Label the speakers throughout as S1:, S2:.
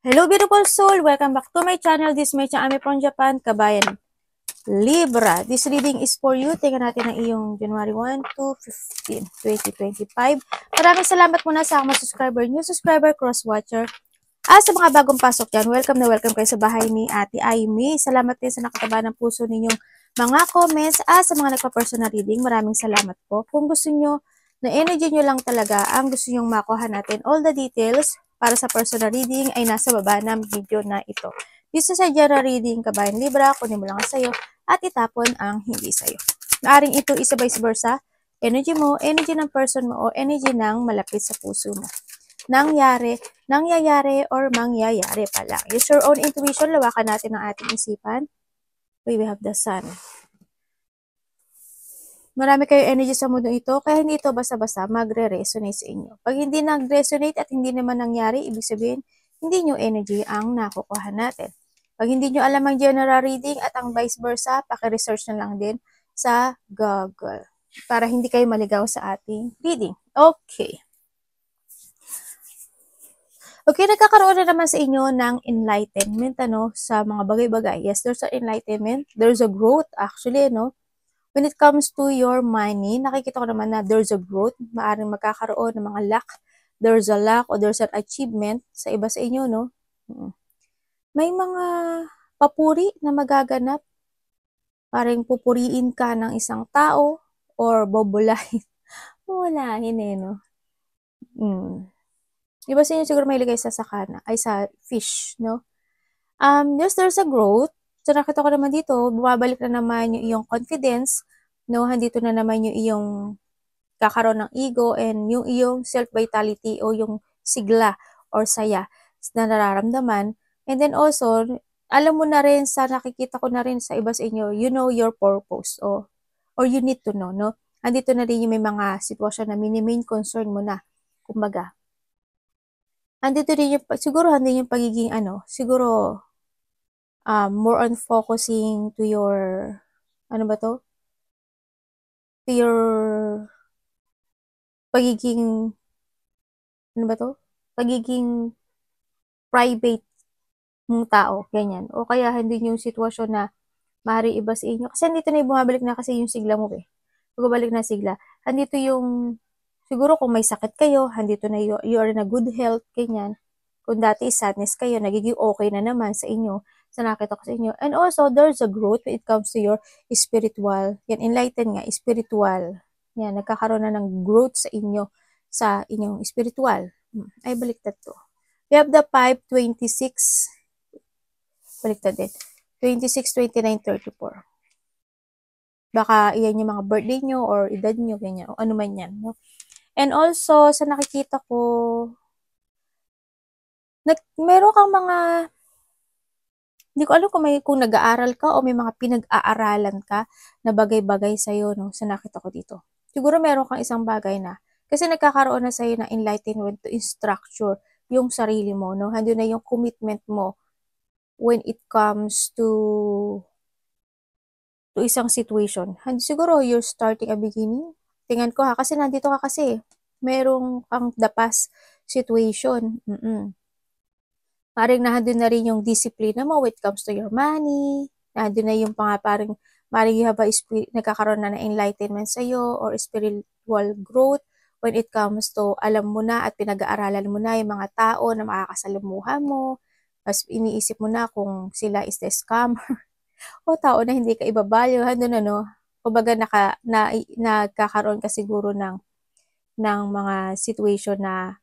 S1: Hello beautiful soul! Welcome back to my channel. This is my channel from Japan, Kabayan Libra. This reading is for you. Tingnan natin ang iyong January 1 to 15, 2025. Maraming salamat muna sa mga subscriber, new subscriber, cross-watcher. Sa mga bagong pasok dyan, welcome na welcome kayo sa bahay ni Ate Aimee. Salamat din sa nakataba ng puso ninyong mga comments. Sa mga nagpa-personal reading, maraming salamat po. Kung gusto nyo, na energy nyo lang talaga ang gusto nyong makuha natin, all the details para sa personal reading ay nasa baba ng video na ito. Dito sa general reading, Kabayan Libra, kunin mo lang sa'yo at itapon ang hindi sa'yo. Maaring ito isa vice versa, energy mo, energy ng person mo, o energy ng malapit sa puso mo. Nangyayari, or mangyayari pala. Use your own intuition, lawakan natin ang ating isipan. We have the sun. Marami kayo energy sa mundo ito, kaya hindi ito basta-basta magre-resonate sa inyo. Pag hindi nag-resonate at hindi naman nangyari, ibig sabihin, hindi nyo energy ang nakukuha natin. Pag hindi nyo alam ang general reading at ang vice versa, paki-research na lang din sa Google para hindi kayo maligaw sa ating reading. Okay. Okay, nagkakaroon na naman sa inyo ng enlightenment, sa mga bagay-bagay. Yes, there's an enlightenment. There's a growth, actually, When it comes to your money, nakikita ko naman na there's a growth. Maaring magkakaroon ng mga luck. There's a luck or there's an achievement sa iba sa inyo, May mga papuri na magaganap. Parang pupuriin ka ng isang tao or bobolahin. Bobolahin Iba sa inyo siguro may ligay sa sakana, ay sa fish, there's a growth. So, nakita ko naman dito, bumabalik na naman yung iyong confidence, Handito na naman yung iyong kakaroon ng ego and yung iyong self-vitality o yung sigla or saya na nararamdaman. And then also, alam mo na rin nakikita ko na rin sa iba sa inyo, you know your purpose or you need to know, Andito na rin yung may mga sitwasyon na main concern mo na, kumbaga. Andito rin yung, siguro andito yung pagiging siguro, more on focusing to your, to your pagiging, pagiging private mong tao, ganyan. O kaya hindi yung sitwasyon na maaari iba sa inyo. Kasi andito na yung bumabalik na kasi yung sigla mo Bumabalik na sigla. Andito yung, siguro kung may sakit kayo, andito na you are in a good health, ganyan. Kung dati sadness kayo, nagiging okay na naman sa inyo. Sa nakita ko sa inyo. And also, there's a growth when it comes to your spiritual. Yan, enlighten nga, spiritual. Yan, nagkakaroon na ng growth sa inyo, sa inyong spiritual. Ay, baliktad to. We have the 526. Baliktad din. 26, 29, 34. Baka iyan yung mga birthday nyo or edad nyo, ganyan. O ano man yan, And also, sa nakikita ko, meron kang mga, hindi ko alam kung nag-aaral ka o may mga pinag-aaralan ka na bagay-bagay sa'yo, sa nakita ko dito. Siguro meron kang isang bagay na, kasi nagkakaroon na sa'yo ng enlightenment to structure yung sarili mo, Hando na yung commitment mo when it comes to isang situation. Siguro you're starting a beginning. Tingnan ko kasi nandito ka kasi. Merong kang the past situation. Parang nandun na rin yung disiplina mo when it comes to your money. Nandun na yung parang you have nagkakaroon na ng enlightenment sa'yo or spiritual growth when it comes to alam mo na at pinag-aaralan mo na yung mga tao na makakasalamuha mo. Mas iniisip mo na kung sila is the scammer o tao na hindi ka ibabalyo. Doon kumbaga nagkakaroon ka siguro ng mga situation na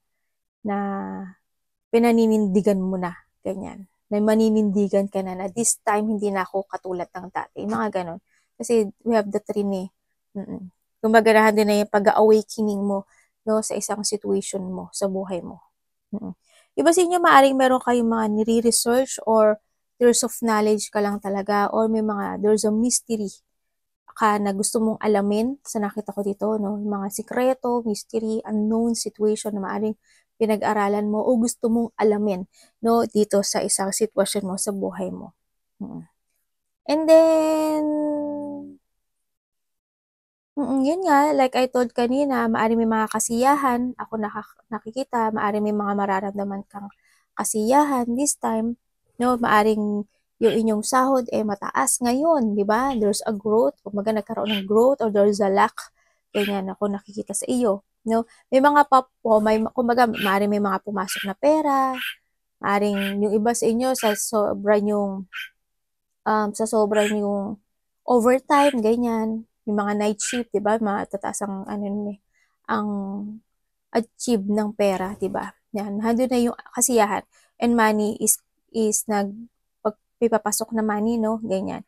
S1: pinaninindigan mo na, ganyan. Na maninindigan ka na this time hindi na ako katulad ng dati. Mga ganon. Kasi we have the three Kumbaga din na yung pag-awakening mo sa isang situation mo, sa buhay mo. Iba sa inyo, maaaring meron kayong mga nire-research or there's of knowledge ka lang talaga or there's a mystery ka na gusto mong alamin sa nakita ko dito, Yung mga sikreto, mystery, unknown situation na maaaring pinag-aralan mo o gusto mong alamin, dito sa isang sitwasyon mo sa buhay mo. And then, yun nga, like I told kanina, maaaring may mga kasiyahan, ako nakikita, maaaring may mga mararamdaman kang kasiyahan this time, no? Maaring yung inyong sahod mataas ngayon, di ba? There's a growth, kumbaga nagkaroon ng growth or there's a lack, ganyan ako nakikita sa iyo, no? May mga kumbaga maaring may mga pumasok na pera, maaring yung iba sa inyo sa sobrang yung overtime, ganyan, yung mga night shift, di ba? Matataas ang ang achieve ng pera, 'di ba? Yan, nandun na yung kasiyahan and money is pipapasok na money, no? Ganyan.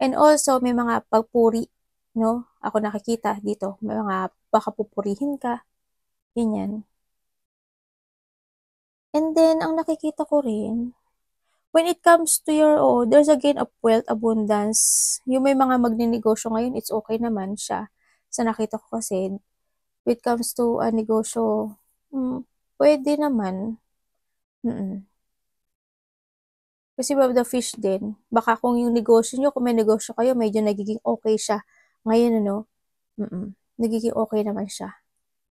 S1: And also may mga pagpuri, no? Ako nakikita dito, may mga baka pupurihin ka, ganyan. And then ang nakikita ko rin, when it comes to there's a gain of wealth, abundance. Yung may mga magninegosyo ngayon, it's okay naman siya. Sa nakita ko kasi, when it comes to a negosyo, pwede naman. Kasi the fish din, baka kung yung negosyo nyo, kung may negosyo kayo, medyo nagiging okay siya. Ngayon, nagiging okay naman siya.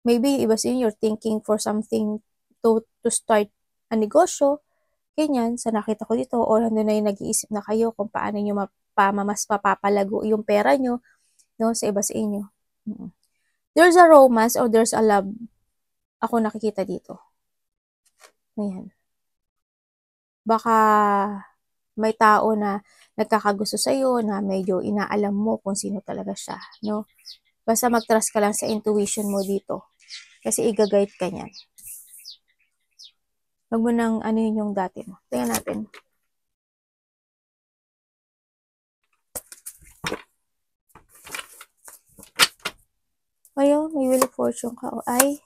S1: Maybe iba sa inyo, you're thinking for something to start a negosyo, ganyan, sa nakita ko dito, or nandun na yung nag-iisip na kayo kung paano nyo mas mapapalago yung pera nyo, no, sa iba sa inyo. There's a romance or there's a love, ako nakikita dito. Ayan. Baka may tao na nagkakagusto sa'yo, na medyo inaalam mo kung sino talaga siya, no? Basta mag-trust ka lang sa intuition mo dito. Kasi i-guide ka niyan. Huwag mo nang yun yung dati mo. Tingnan natin. Ayun, may Wheel of Fortune ka. Ay.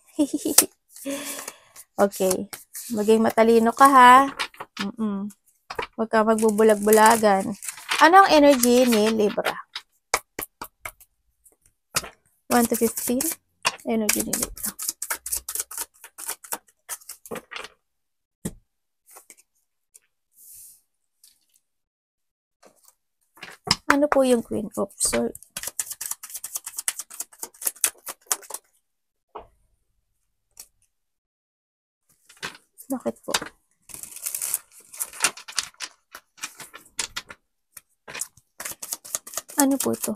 S1: Okay. Maging matalino ka, ha? Huwag ka magbubulag-bulagan. Anong energy ni Libra? 1 to 15? Energy ni Libra. Ano po yung Queen of Swords? Bakit po? Ano po ito?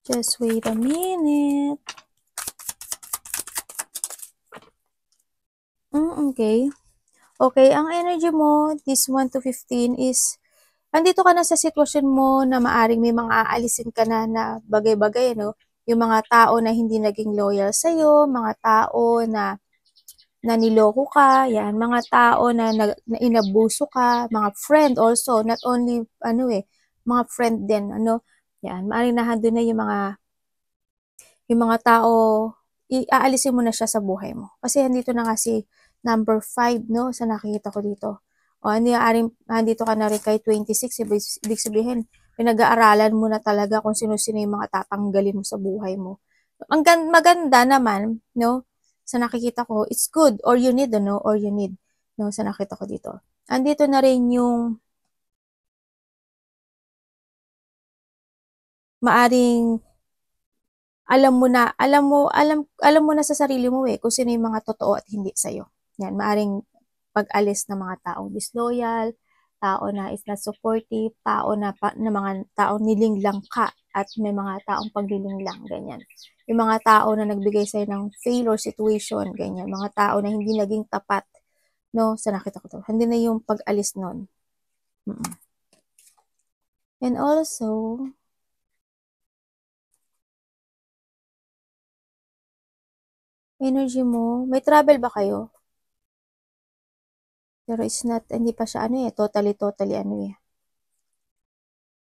S1: Just wait a minute. Okay. Okay, ang energy mo, this 1 to 15 is, andito ka na sa sitwasyon mo na maaring may mga aalisin ka na bagay-bagay, no? Yung mga tao na hindi naging loyal sa'yo, mga tao na niloko ka, yan, mga tao na inabuso ka, mga friend also, not only, mga friend din, yan, maaring nandun na yung mga tao, aalisin mo na siya sa buhay mo. Kasi andito na kasi number 5, no, sa nakikita ko dito. O, andito ka na rin kay 26, ibig sabihin, pinag-aaralan mo na talaga kung sino-sino yung mga tatanggalin mo sa buhay mo. Ang maganda naman, no, sa nakikita ko, it's good, or you need, no, sa nakita ko dito. Andito na rin yung maaring alam mo na sa sarili mo kung sino yung mga totoo at hindi sa'yo. Yan, maaring pag-alis ng mga taong disloyal, tao na is not supportive, mga taong nilinglang ka, at may mga taong paglilinglang, ganyan. Yung mga tao na nagbigay sa'yo ng failure situation, ganyan. Mga tao na hindi naging tapat, no, sa nakita ko to. Hindi na yung pag-alis nun. And also, energy mo, may travel ba kayo? Pero it's not, hindi pa siya totally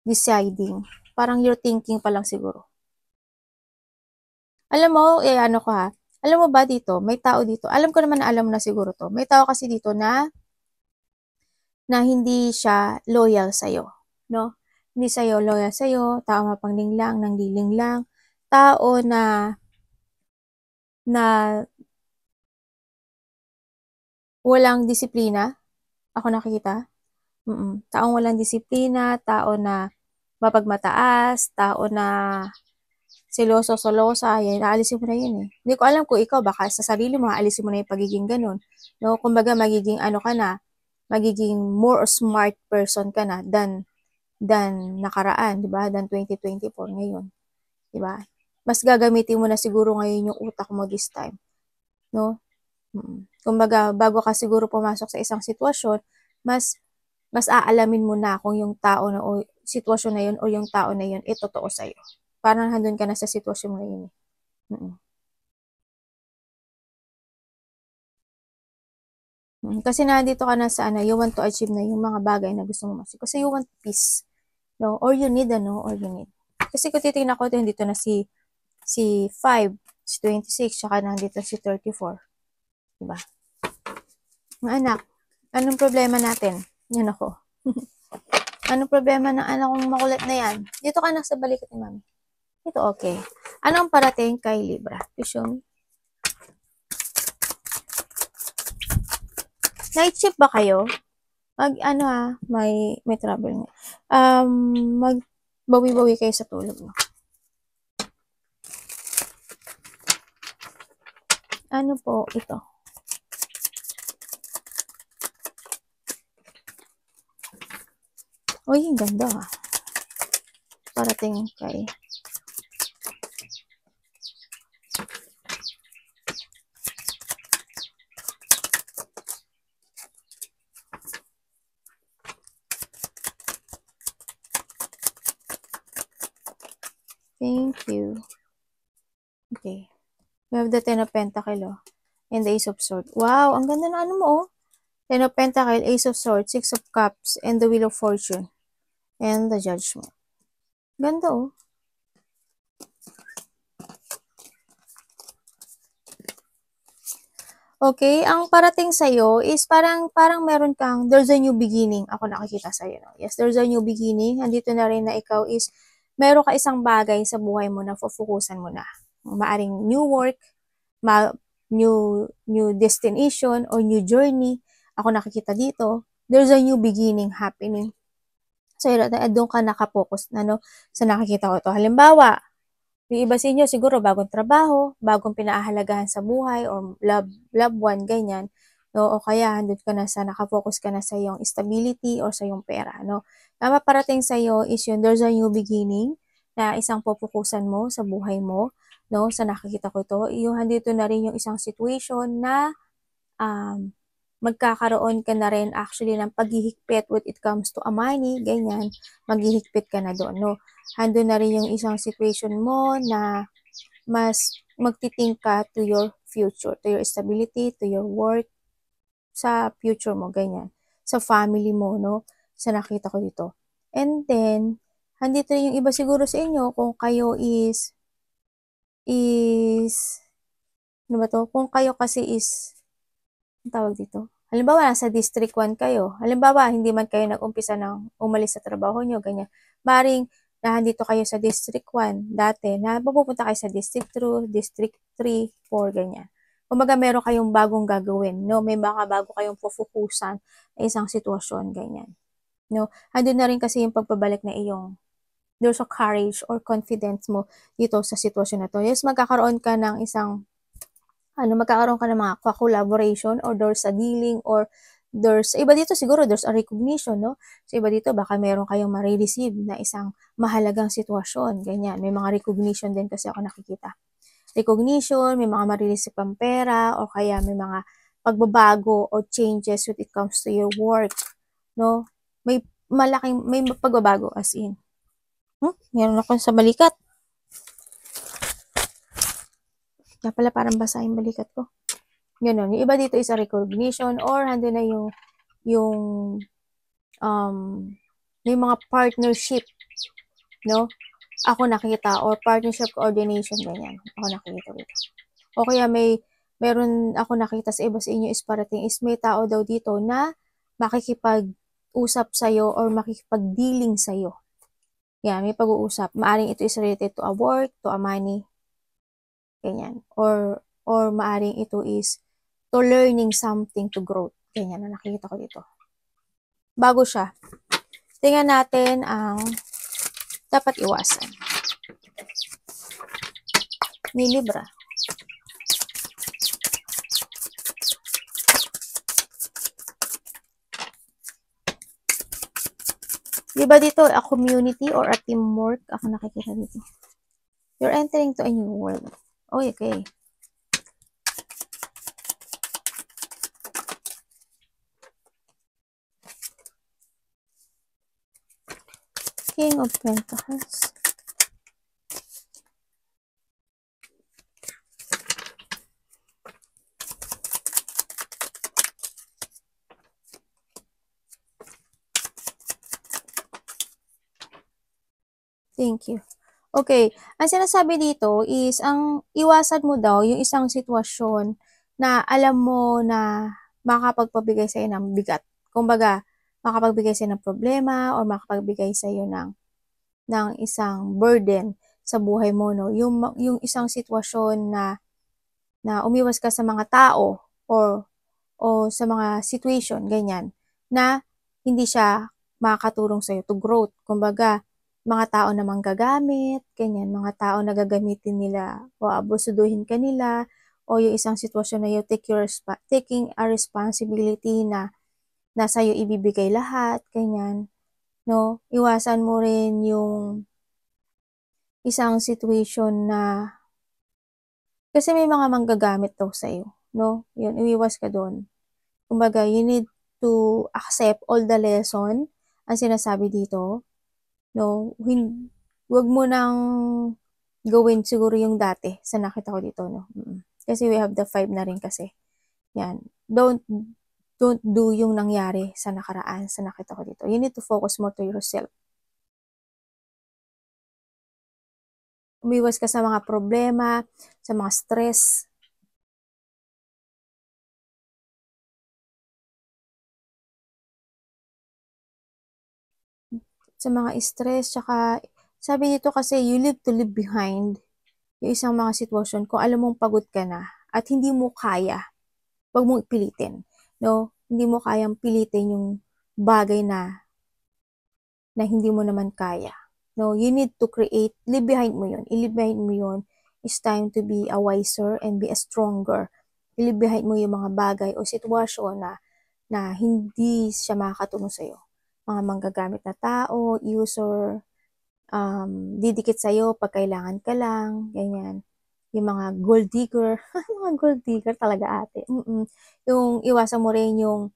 S1: deciding. Parang you're thinking pa lang siguro. Alam mo, ko ha, alam mo ba dito, may tao dito, alam ko naman na alam mo na siguro to, may tao kasi dito na hindi siya loyal sa'yo, no? Hindi loyal sa'yo, tao mapanglinglang, nanglilinglang, tao na walang disiplina, ako nakikita. Taong walang disiplina, tao na mapagmataas, tao na seloso-selosa, yan, aalisin mo na yun eh. Hindi ko alam kung ikaw, baka sa sarili mo, aalisin mo na yung pagiging ganun. No? Kumbaga, magiging ano ka na, magiging more smart person ka na than nakaraan, di ba? Than 2024 ngayon, di ba? Mas gagamitin mo na siguro ngayon yung utak mo this time, no? Kumbaga, bago ka siguro pumasok sa isang sitwasyon, mas mas aalamin mo na kung yung tao na o sitwasyon na yun o yung tao na yun totoo sa'yo. Parang handun ka na sa sitwasyon na yun. Kasi nandito ka na sa ano, you want to achieve na yung mga bagay na gusto mo mas. Kasi you want peace. No? Or you need, or you need. Kasi kung titignan ko, dito na si 5, si 26, tsaka nandito si 34. Diba? Mga anak, anong problema natin? Yan ako. Anong problema ng anak kong makulit na yan? Dito ka na sa balikat ni mami. Ito okay. Anong parating kay Libra? To show me. Night shift ba kayo? May trouble nga. Magbawi-bawi kayo sa tulog mo. Ano po ito? Uy, ang ganda ah. Parating kay Thank you. Okay. We have the 10 of Pentacle, and the Ace of Swords. Wow, ang ganda na ano mo, oh. 10 of Pentacle, Ace of Swords, 6 of Cups, and the Wheel of Fortune. And the Judgment. Ganda, oh. Okay, ang parating sa'yo is parang meron kang, there's a new beginning. Ako nakikita sa'yo, no? Yes, there's a new beginning. Andito na rin na ikaw is, meron ka isang bagay sa buhay mo na focusan mo na. Maaring new work, new destination, or new journey. Ako nakikita dito, there's a new beginning happening. So, doon ka nakapokus na, no? Sa nakikita ko to. Halimbawa, yung iba sa inyo, siguro bagong trabaho, bagong pinaahalagahan sa buhay, or loved one, ganyan. No? O kaya, nakafocus ka na sa iyong stability or sa iyong pera. No? Na maparating sa iyo is yun, there's a new beginning na isang pupukusan mo sa buhay mo. No? Sa nakikita ko to, yung handito na rin yung isang situation na magkakaroon ka na rin actually ng paghihigpit when it comes to a money, ganyan, maghihigpit ka na doon, no? Hando na rin yung isang situation mo na mas magtiting ka to your future, to your stability, to your work, sa future mo, ganyan. Sa family mo, no? Sa nakita ko dito. And then, handito yung iba siguro sa inyo kung kayo ano ba to? Kung kayo kasi ang tawag dito? Halimbawa, nasa District 1 kayo. Halimbawa, hindi man kayo nag-umpisa ng umalis sa trabaho nyo, ganyan. Maring nandito kayo sa District 1 dati, na pupunta kayo sa District 2, District 3, 4, ganyan. Kumbaga, meron kayong bagong gagawin, no? May mga bago kayong pufukusan na isang sitwasyon, ganyan. No? Andun na rin kasi yung pagpabalik na there's a courage or confidence mo dito sa sitwasyon na to. Yes, magkakaroon ka ng magkakaroon ka ng mga collaboration, or there's a dealing, or iba dito siguro there's a recognition, no? So iba dito baka meron kayong ma-receive na isang mahalagang sitwasyon, ganyan. May mga recognition din kasi ako nakikita. Recognition, may mga ma-receive kang pera, o kaya may mga pagbabago o changes when it comes to your work, no? May pagbabago as in. Meron ako sa balikat. Kaya pala parang basa yung balikat ko. Ganun. Yung iba dito is a recognition, or hando na yung mga partnership, no? Ako nakita, or partnership coordination, ganyan. Ako nakita dito. O kaya meron ako nakita sa iba sa inyo is parating is may tao daw dito na makikipag-usap sa'yo or makikipag-dealing sa'yo. Yan, may pag-uusap. Maaring ito is related to a work, to a money, ganyan. Or maaring ito is to learning something to grow. Ganyan na nakikita ko dito. bago siya, tingnan natin ang dapat iwasan ni Libra. Diba dito, a community or a teamwork? Ako nakikita dito. You're entering to a new world. Oh, okay. King of Pentacles. Thank you. Okay, ang sinasabi dito is, ang iwasan mo daw yung isang sitwasyon na alam mo na makakapagpabigay sa'yo ng bigat. Kumbaga, makapagbigay sa'yo ng problema or makapagbigay sa'yo ng isang burden sa buhay mo, no? Yung isang sitwasyon na umiwas ka sa mga tao o sa mga situation, ganyan, na hindi siya makakatulong sa'yo to growth. Kumbaga, mga tao na manggagamit, ganyan, mga tao na gagamitin nila o abusuduhin ka nila, o yung isang sitwasyon na you taking a responsibility na sa'yo ibibigay lahat, ganyan, no? Iwasan mo rin yung isang situation na, kasi may mga manggagamit daw sa'yo, no? Yun, iwas ka doon. Kumbaga, you need to accept all the lesson, ang sinasabi dito, no? Huwag mo nang gawin siguro yung dati sa nakita ko dito, no? Kasi we have the 5 na rin kasi. Yan. Don't do yung nangyari sa nakaraan sa nakita ko dito. You need to focus more to yourself. Umiwas ka sa mga problema, sa mga stress. Sa mga stress, tsaka sabi dito kasi, you live to leave behind yung isang mga sitwasyon kung alam mong pagod ka na at hindi mo kaya, wag mong ipilitin, no? Hindi mo kayang pilitin yung bagay na hindi mo naman kaya, no? You need to create, leave behind mo yun, i-leave behind mo yun. It's time to be a wiser and be a stronger. I-leave behind mo yung mga bagay o sitwasyon na hindi siya makakatulong sa'yo. Mga manggagamit na tao, user, didikit sa'yo pag kailangan ka lang, ganyan. Yung mga gold digger, mga gold digger talaga ate. Yung iwasan mo rin yung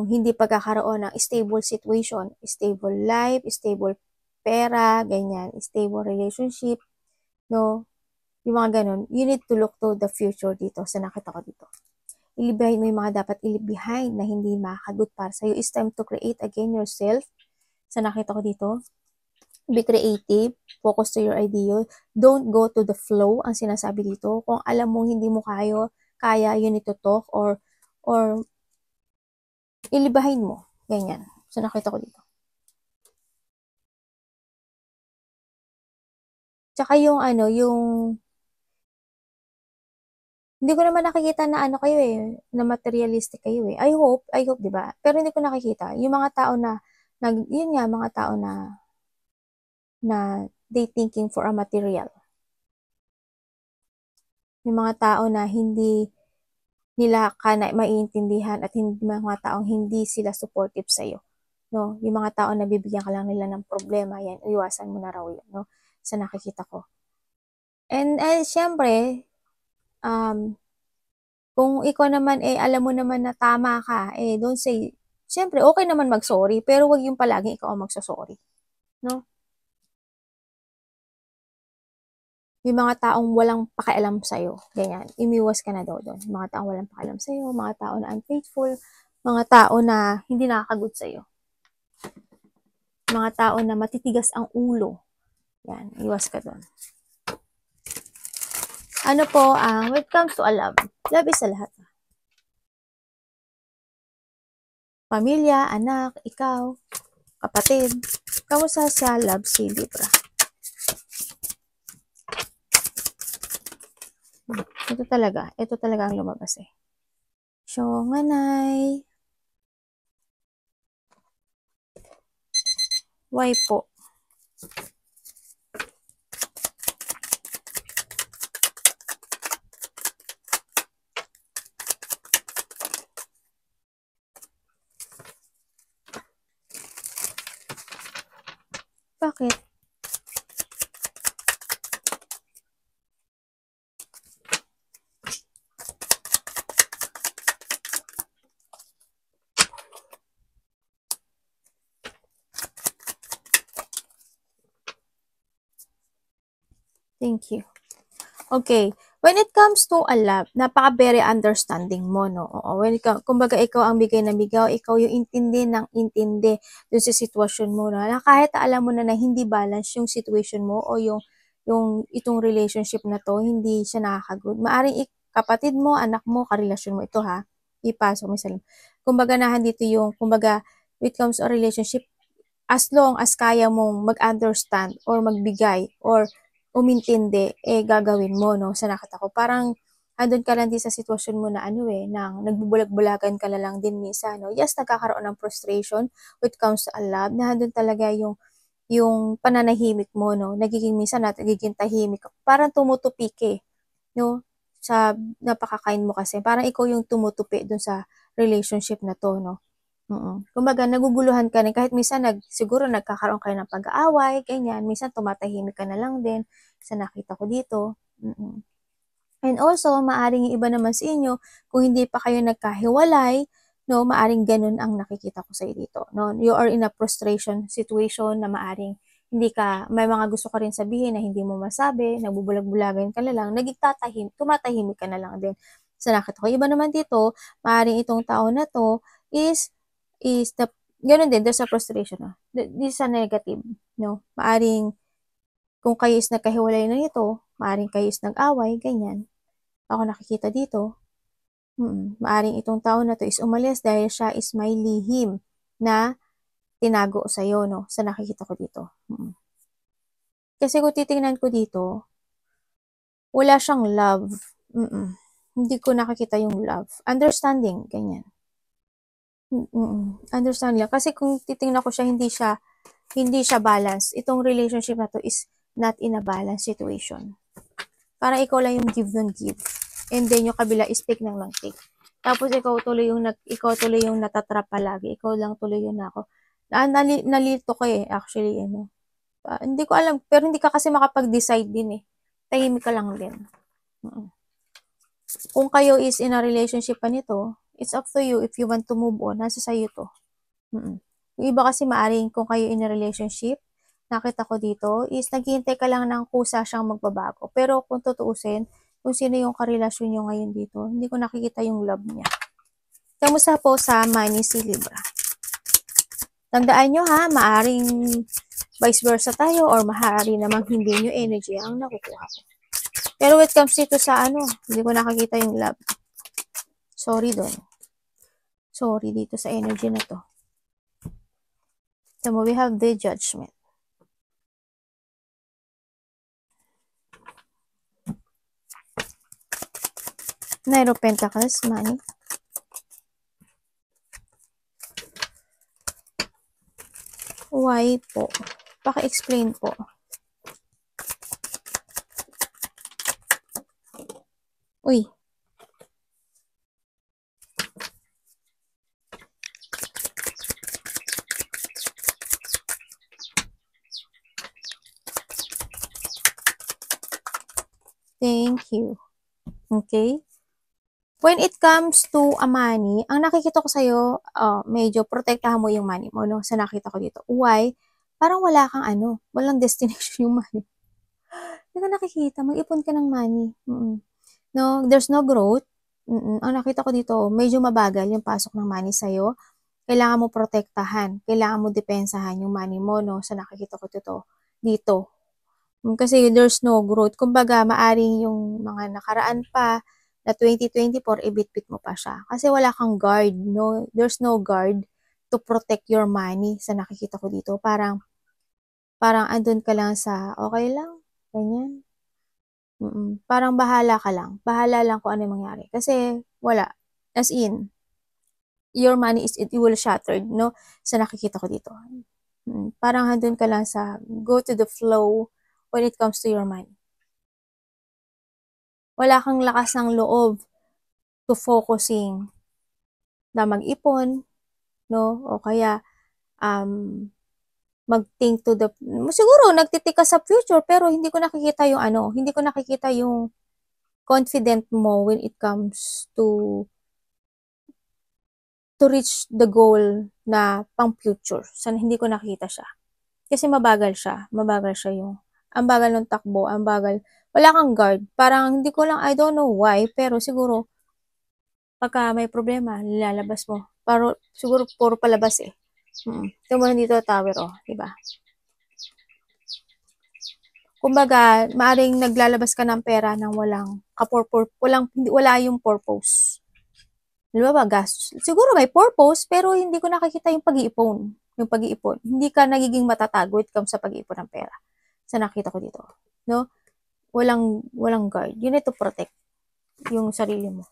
S1: hindi pagkakaroon ng stable situation, stable life, stable pera, ganyan, stable relationship, no? Yung mga ganun, you need to look to the future dito sa nakita ko dito. I-leave mo yung mga dapat i-leave behind na hindi makakagood para sa'yo. It's time to create again yourself. Sa nakita ko dito, be creative, focus to your idea. Don't go to the flow, ang sinasabi dito. Kung alam mo hindi mo kaya, you need to talk or ilibahin mo. Ganyan. So, nakita ko dito. Tsaka yung hindi ko naman nakikita na kayo na materialistic kayo I hope, 'di ba? Pero hindi ko nakikita. Yung mga tao na, yun nga, mga tao na they thinking for a material. Yung mga tao na hindi nila maiintindihan at mga taong hindi sila supportive sa'yo. No? Yung mga tao na bibigyan ka lang nila ng problema, yan, iwasan mo na raw yan, no? Sa nakikita ko. And syempre, kung ikaw naman alam mo naman na tama ka, don't say, syempre, okay naman mag-sorry, pero wag yung palagi ikaw ang magsasorry. No? Yung mga taong walang pakialam sa'yo, ganyan, imiwas ka na daw doon. Mga taong walang pakialam sa'yo, mga tao na unfaithful, mga tao na hindi nakakagood sa'yo. Mga tao na matitigas ang ulo. Yan, iwas ka doon. Ano po, when it comes to a love is sa lahat. Pamilya, anak, ikaw, kapatid, kamusta sa love si Libra? Ito talaga ang lumabas So, nganay. Why po? Bakit? Thank you. Okay. When it comes to a love, napaka-very understanding mo, no? Oo. Kumbaga, ikaw ang bigay na bigay, ikaw yung intindi ng intindi dun sa sitwasyon mo, no? Na kahit alam mo na hindi balance yung situation mo o yung itong relationship na to, hindi siya nakaka-good. Maaring kapatid mo, anak mo, karelasyon mo ito, ha? Ipasok mo sa kumbaga, dito yung, kumbaga, when it comes to a relationship, as long as kaya mong mag-understand or magbigay or umintindi, gagawin mo, no? Sa nakita ko. Parang, andun ka lang din sa sitwasyon mo na nang nagbubulag-bulagan ka na lang din minsan, no? Yes, nagkakaroon ng frustration when it comes to a love, na andun talaga yung pananahimik mo, no? Nagiging minsan nagiging tahimik. Parang tumutupi ka, no? Sa napaka-kind mo kasi. Parang ikaw yung tumutupi dun sa relationship na to, no? Kumbaga, naguguluhan ka rin kahit minsan siguro nagkakaroon kayo ng pag-aaway, ganyan. Minsan tumatahimik ka na lang din sa nakita ko dito. And also, maaring yung iba naman sa inyo, kung hindi pa kayo nagkahiwalay, no, maaring ganun ang nakikita ko sa dito, no? You are in a frustration situation na maaring may mga gusto ka rin sabihin na hindi mo masabi, nagbubulag-bulagan ka na lang, tumatahimik ka na lang din sa nakita ko. Iba naman dito, maaring itong tao na to is ganun din, there's a frustration, no? This is a negative, no? Maaring, kung kayo is nagkahiwalay na ito, maaring kayo is nag-away, ganyan. Ako nakikita dito, maaring itong tao na to is umalis dahil siya is may lihim na tinago sa'yo, no? Sa nakikita ko dito. Kasi kung titingnan ko dito, wala siyang love. Hindi ko nakikita yung love. Understanding, ganyan. Understand lang. Kasi kung titingnan ko siya, hindi siya balance. Itong relationship na to is not in a balance situation. Parang ikaw lang yung give and give. And then yung kabila is take ng lang take. Tapos ikaw tuloy yung natatrap palagi. Ikaw lang tuloy yung ako. Nalito ko actually, hindi ko alam, pero hindi ka kasi makapag-decide din Tahimik ka lang din. Kung kayo is in a relationship pa nito, it's up to you if you want to move on. Nasa sa'yo to. Yung iba kasi maaring kung kayo in a relationship, nakita ko dito, is naghihintay ka lang ng kusa siyang magbabago. Pero kung tutuusin, kung sino yung karelasyon nyo ngayon dito, hindi ko nakikita yung love niya. Kamusta po sa money si Libra? Tandaan nyo ha, maaring vice versa tayo or maaari namang hindi nyo energy ang nakukuha ko. Pero when it comes dito sa hindi ko nakikita yung love. Sorry doon. Sorry dito sa energy na to. So we have the Judgment. Knight of Pentacles, money. Why po? Paki-explain po. Uy. Thank you. Okay? When it comes to a money, ang nakikita ko sa'yo, medyo protektahan mo yung money mo, no? Sa nakita ko dito. Why? Parang wala kang walang destination yung money. Hindi ko nakikita. Mag-ipon ka ng money. No, there's no growth. Ang nakita ko dito, medyo mabagal yung pasok ng money sa'yo. Kailangan mo protektahan. Kailangan mo depensahan yung money mo, no? Sa nakikita ko dito. Kasi there's no growth. Kumbaga, maaring yung mga nakaraan pa na 2024, ibitbit mo pa siya. Kasi wala kang guard, no? There's no guard to protect your money sa nakikita ko dito. Parang andun ka lang sa, okay lang, ganyan. Parang bahala ka lang. Bahala lang kung ano yung mangyari. Kasi, wala. As in, your money it will shattered, no? Sa nakikita ko dito. Parang handun ka lang sa go to the flow when it comes to your money. Wala kang lakas ng loob to focusing na mag-ipon, no? O kaya, mag-think to the, siguro nagtitik ka sa future, pero hindi ko nakikita yung hindi ko nakikita yung confident mo when it comes to reach the goal na pang future. Hindi ko nakita siya. Kasi mabagal siya yung, ang bagal ng takbo, ang bagal, wala kang guard. Parang hindi ko lang, I don't know why, pero siguro, pagka may problema, nilalabas mo. Pero siguro puro palabas eh. Ito mo dito, tower, diba? Kumbaga, maaring naglalabas ka ng pera nang wala yung purpose. Di ba gastos? Siguro may purpose, pero hindi ko nakikita yung pag-iipon. Yung pag-iipon. Hindi ka nagiging matatago it comes sa pag-iipon ng pera. Sa nakita ko dito. No? Walang guard. You need to protect yung sarili mo.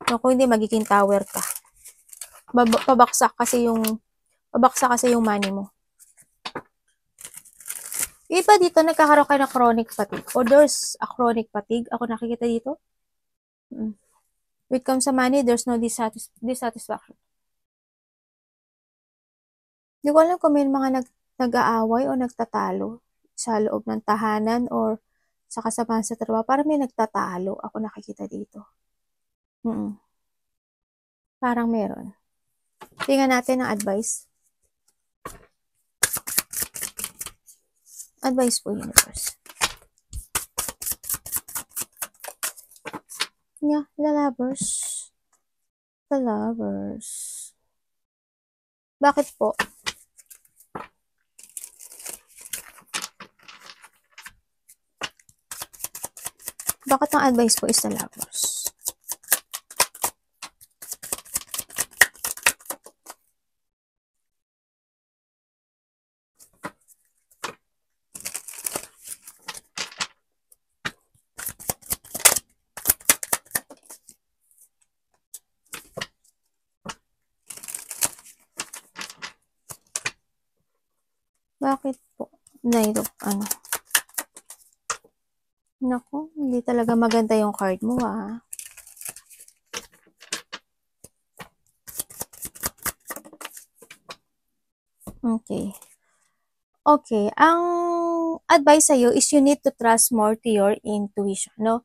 S1: No, kung hindi, magiging tower ka. Pabaksak kasi yung money mo. Iba dito, nagkakaroon kayo ng chronic fatigue. Or there's a chronic fatigue. Ako nakikita dito. When it comes sa money, there's no dissatisfaction. Hindi ko alam kung may mga nag-aaway o nagtatalo sa loob ng tahanan or sa kasamahan sa trabaho. Parang may nagtatalo. Ako nakikita dito. Parang meron. Tingnan natin ang advice. Advice po, universe. Yeah, the lovers. The lovers. Bakit po? Bakit ang advice po is the lovers? Bakit po? Naku, hindi talaga maganda yung card mo, Okay. Okay, ang advice sa'yo is you need to trust more to your intuition, no?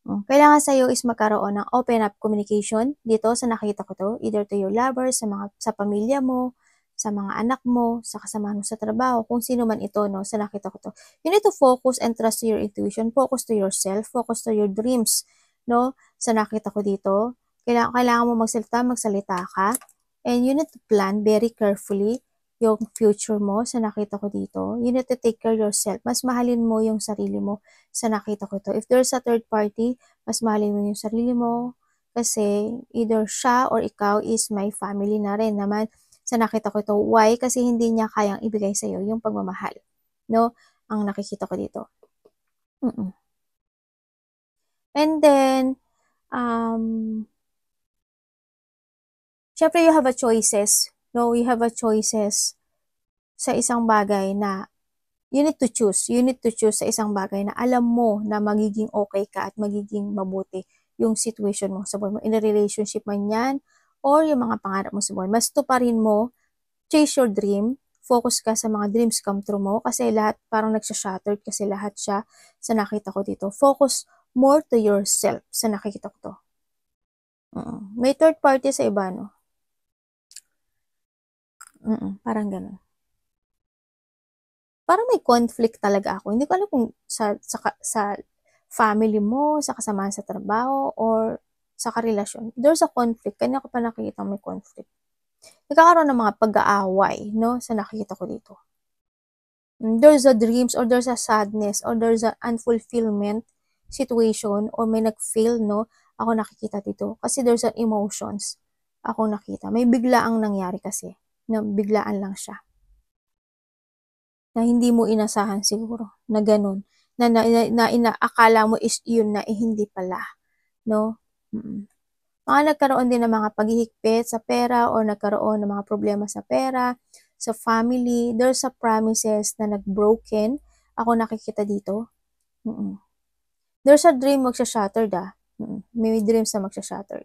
S1: Kailangan sa'yo is magkaroon ng open up communication dito sa nakita ko to, either to your lover, sa pamilya mo, sa mga anak mo, sa kasamahan mo sa trabaho, kung sino man ito, no, sa nakita ko to. You need to focus and trust to your intuition, focus to yourself, focus to your dreams, no, sa nakita ko dito. Kailangan mo magsalita ka, and you need to plan very carefully yung future mo sa nakita ko dito. You need to take care yourself. Mas mahalin mo yung sarili mo sa nakita ko to. If there's a third party, mas mahalin mo yung sarili mo kasi either siya or ikaw is my family na rin naman sa nakita ko to. Why? Kasi hindi niya kayang ibigay sa'yo yung pagmamahal. No? Ang nakikita ko dito. And then, syempre you have a choices. No, you have a choices sa isang bagay na you need to choose. You need to choose sa isang bagay na alam mo na magiging okay ka at magiging mabuti yung situation mo sa buhay mo. In a relationship man yan or yung mga pangarap mo sa buhay. Mas tuparin mo, chase your dream, focus ka sa mga dreams come true mo kasi lahat parang nagsha-shattered kasi lahat siya sa nakita ko dito. Focus more to yourself sa nakikita ko to. May third party sa iba, no? Parang ganun. Parang may conflict talaga ako. Hindi ko alam kung sa family mo, sa kasamahan sa trabaho, or sa karelasyon. There's a conflict. Kanya ko pa nakikita may conflict. Nagkakaroon ng mga pag-aaway, no? Sa nakikita ko dito. There's a dreams, or there's a sadness, or there's a unfulfillment situation, or may nag-fail, no? Ako nakikita dito. Kasi there's an emotions. Ako nakita. May biglaang nangyari kasi. Na biglaan lang siya. Na hindi mo inasahan siguro. Na ganun. Na akala mo is yun na hindi pala. No? Mga nagkaroon din ng mga paghihigpit sa pera or nagkaroon ng mga problema sa pera. sa family, there's a promises na nag-broken. Ako nakikita dito. There's a dream magsha-shattered ah. May dreams na magsha-shattered.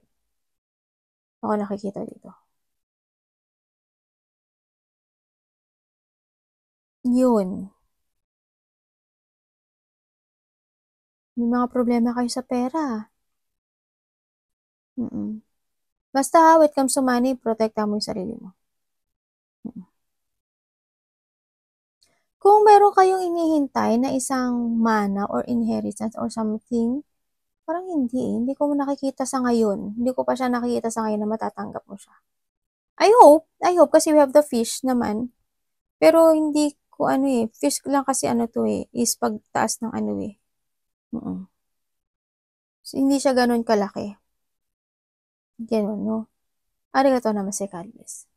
S1: Ako nakikita dito. Yun. May mga problema kayo sa pera. Basta ha, when it comes to money, protektahan mo yung sarili mo. Kung meron kayong inihintay na isang mana or inheritance or something, parang hindi eh. Hindi ko nakikita sa ngayon. Hindi ko pa siya nakikita sa ngayon na matatanggap mo siya. I hope kasi we have the fish naman. Pero hindi ko ano eh, fish lang kasi ano to eh, is pagtaas ng ano eh. So, hindi siya ganun kalaki. Ganun, no? Arigatou namaste, God bless.